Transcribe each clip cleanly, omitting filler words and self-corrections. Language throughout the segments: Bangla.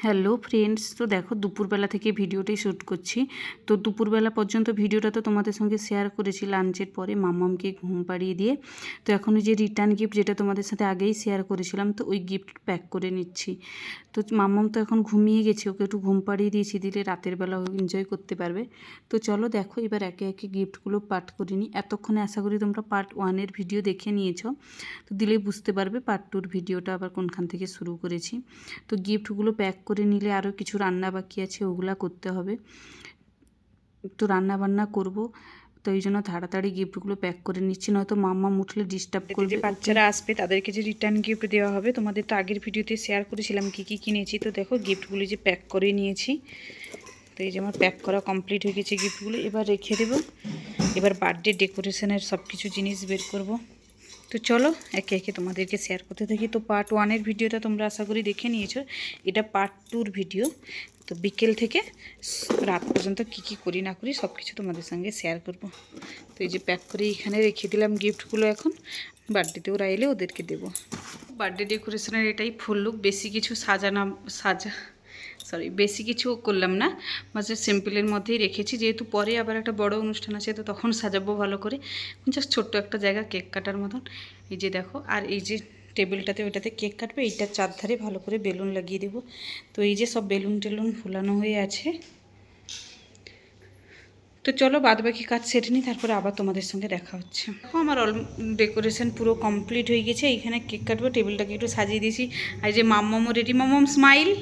হ্যালো ফ্রেন্ডস, তো দেখো দুপুরবেলা থেকে ভিডিওটাই শ্যুট করছি। তো দুপুরবেলা পর্যন্ত ভিডিওটা তো তোমাদের সঙ্গে শেয়ার করেছি লাঞ্চের পরে মাম্মামকে ঘুম পাড়িয়ে দিয়ে। তো এখন ওই যে রিটার্ন গিফট যেটা তোমাদের সাথে আগেই শেয়ার করেছিলাম, তো ওই গিফট প্যাক করে নিচ্ছি। তো মাম্মাম তো এখন ঘুমিয়ে গেছে, ওকে একটু ঘুম পাড়িয়ে দিয়েছি, দিলে রাতের বেলা এনজয় করতে পারবে। তো চলো দেখো এবার একে একে গিফটগুলো পার্ট করে নিই। এতক্ষণে আশা করি তোমরা পার্ট 1-এর ভিডিও দেখে নিয়েছো, তো দিলেই বুঝতে পারবে পার্ট 2-র ভিডিওটা আবার কোনখান থেকে শুরু করেছি। তো গিফটগুলো প্যাক করে নিলে আরও কিছু রান্না বাকি আছে, ওগুলা করতে হবে। তো রান্না বান্না করব, তো এই জন্য তাড়াতাড়ি গিফটগুলো প্যাক করে নিচ্ছি, নয়তো মাম্মা উঠলে ডিস্টার্ব করবে। যে বাচ্চারা আসবে তাদেরকে যে রিটার্ন গিফট দেওয়া হবে, তোমাদের তো আগের ভিডিওতে শেয়ার করেছিলাম কী কী কিনেছি। তো দেখো গিফটগুলি যে প্যাক করে নিয়েছি। তো এই যে আমার প্যাক করা কমপ্লিট হয়ে গেছে গিফটগুলো, এবার রেখে দেবো। এবার বার্থডে ডেকোরেশনের সব কিছু জিনিস বের করব। তো চলো একে একে তোমাদেরকে শেয়ার করতে থাকি। তো পার্ট 1-এর ভিডিওটা তোমরা আশা করি দেখে নিয়েছো, এটা পার্ট 2-র ভিডিও। তো বিকেল থেকে রাত পর্যন্ত কি কি করি না করি সব কিছু তোমাদের সঙ্গে শেয়ার করব। তো এই যে প্যাক করে এখানে রেখে দিলাম গিফটগুলো, এখন বার্থডেতে ওরা এলে ওদেরকে দেবো। বার্থডে ডেকোরেশনের এটাই ফুল লুক, বেশি কিছু বেশি কিছু করলাম না, মাঝে সিম্পলের মধ্যেই রেখেছি, যেহেতু পরে আবার একটা বড় অনুষ্ঠান আছে, তো তখন সাজাবো ভালো করে। জাস্ট ছোট্ট একটা জায়গা কেক কাটার মতন। এই যে দেখো, আর এই যে টেবিলটাতে ওইটাতে কেক কাটবে, এইটার চারধারে ভালো করে বেলুন লাগিয়ে দেবো। তো এই যে সব বেলুন টেলুন ফুলানো হয়ে আছে। তো চলো বাদবাকি কাজ সেরে নিই, তারপরে আবার তোমাদের সঙ্গে দেখা হচ্ছে। আমার ডেকোরেশন পুরো কমপ্লিট হয়ে গেছে। এইখানে কেক কাটবো, টেবিলটাকে একটু সাজিয়ে দিয়েছি। আর এই যে মাম্মামও রেডি, মাম্মাম স্মাইল।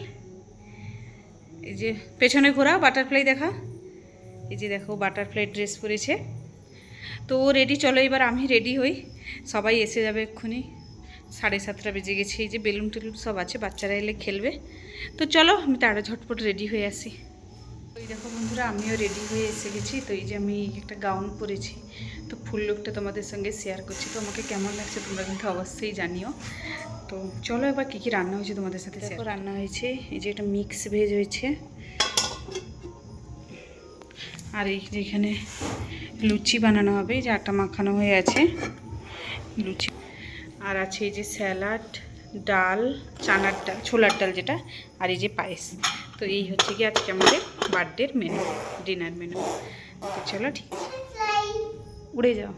এই যে পেছনে ঘোরা, বাটারফ্লাই দেখা। এই যে দেখো বাটারফ্লাই ড্রেস পরেছে। তো ও রেডি, চলো এবার আমি রেডি হই। সবাই এসে যাবে এক্ষুনি, 7:30 বেজে গেছে। এই যে বেলুন টেলুন সব আছে, বাচ্চারা এলে খেলবে। তো চলো আমি তাড়া ঝটপট রেডি হয়ে আসি। ওই দেখো বন্ধুরা, আমিও রেডি হয়ে এসে গেছি। তো এই যে আমি একটা গাউন পরেছি, তো ফুল লুকটা তোমাদের সঙ্গে শেয়ার করছি। তো আমাকে কেমন লাগছে তোমরা কিন্তু অবশ্যই জানিও। তো চলো এবার কী কী রান্না হয়েছে তোমাদের সাথে দেখো। রান্না হয়েছে এই যে একটা মিক্স ভেজ হয়েছে, আর এই যে এখানে লুচি বানানো হবে, এই যে আটা মাখানো হয়ে আছে লুচি। আর আছে এই যে স্যালাড, ডাল, চানার ডাল, ছোলার ডাল যেটা, আর এই যে পায়েস। তো এই হচ্ছে কি আজকে আমাদের বার্থডের মেনু, ডিনার মেনু। তো চলো ঠিক আছে, উড়ে যাও।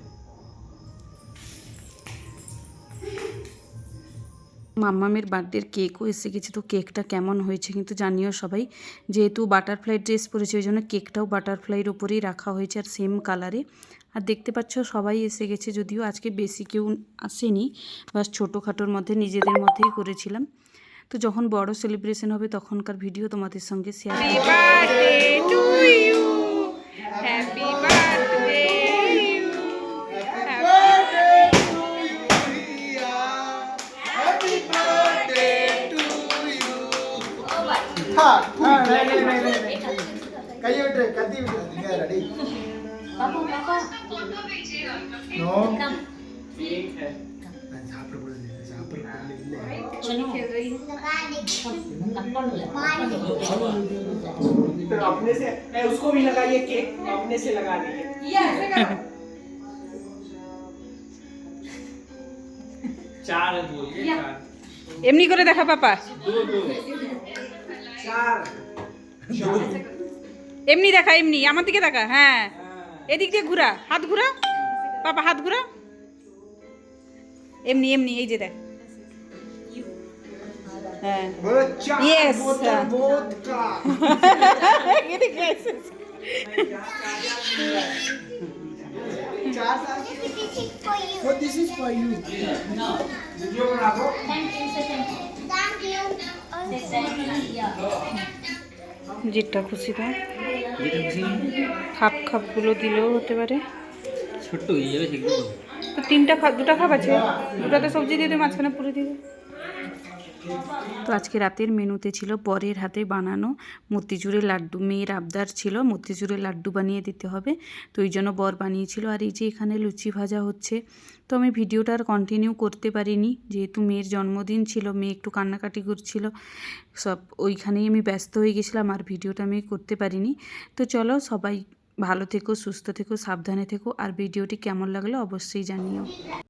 মাম্মামের বার্থডের কেকও এসে গেছে। তো কেকটা কেমন হয়েছে কিন্তু জানিও সবাই। যেহেতু বাটারফ্লাই ড্রেস পরেছে, ওই জন্য কেকটাও বাটারফ্লাইয়ের ওপরেই রাখা হয়েছে, আর সেম কালারে। আর দেখতে পাচ্ছ সবাই এসে গেছে, যদিও আজকে বেশি কেউ আসেনি, বাস ছোটোখাটোর মধ্যে নিজেদের মধ্যেই করেছিলাম। তো যখন বড় সেলিব্রেশন হবে তখনকার ভিডিও তোমাদের সঙ্গে শেয়ার अपने से उसको भी लगाइए, केक अपने से लगा दीजिए। चार এমনি করে দেখা পাপা, এমনি দেখা, এমনি আমার দিকে দেখা। হ্যাঁ এদিক দিয়ে ঘুরা, হাত ঘুরা পাপা, হাত ঘুরা, এমনি এমনি, এই যে দেখ। হ্যাঁ yes, This is for you. যেটা খুশি দাও, খাপগুলো দিলেও হতে পারে। ছোট্ট হয়ে যাবে সেগুলো। তো দুটা খাপ আছে, দুটাতে সবজি দিয়ে দিয়ে মাঝখানে পুরে দিয়ে। তো আজকে রাতের মেনুতে ছিল বরের হাতে বানানো মতিচুরের লাড্ডু। মেয়ের আবদার ছিল মতিচুরের লাড্ডু বানিয়ে দিতে হবে, তো এই জন্য বর বানিয়েছিল। আর এই যে এখানে লুচি ভাজা হচ্ছে। তো আমি ভিডিওটা আর কন্টিনিউ করতে পারিনি, যেহেতু মেয়ের জন্মদিন ছিল, মেয়ে একটু কান্নাকাটি করছিল, সব ওইখানেই আমি ব্যস্ত হয়ে গেছিলাম, আর ভিডিওটা আমি করতে পারিনি। তো চলো সবাই ভালো থেকো, সুস্থ থেকো, সাবধানে থেকো, আর ভিডিওটি কেমন লাগলো অবশ্যই জানিও।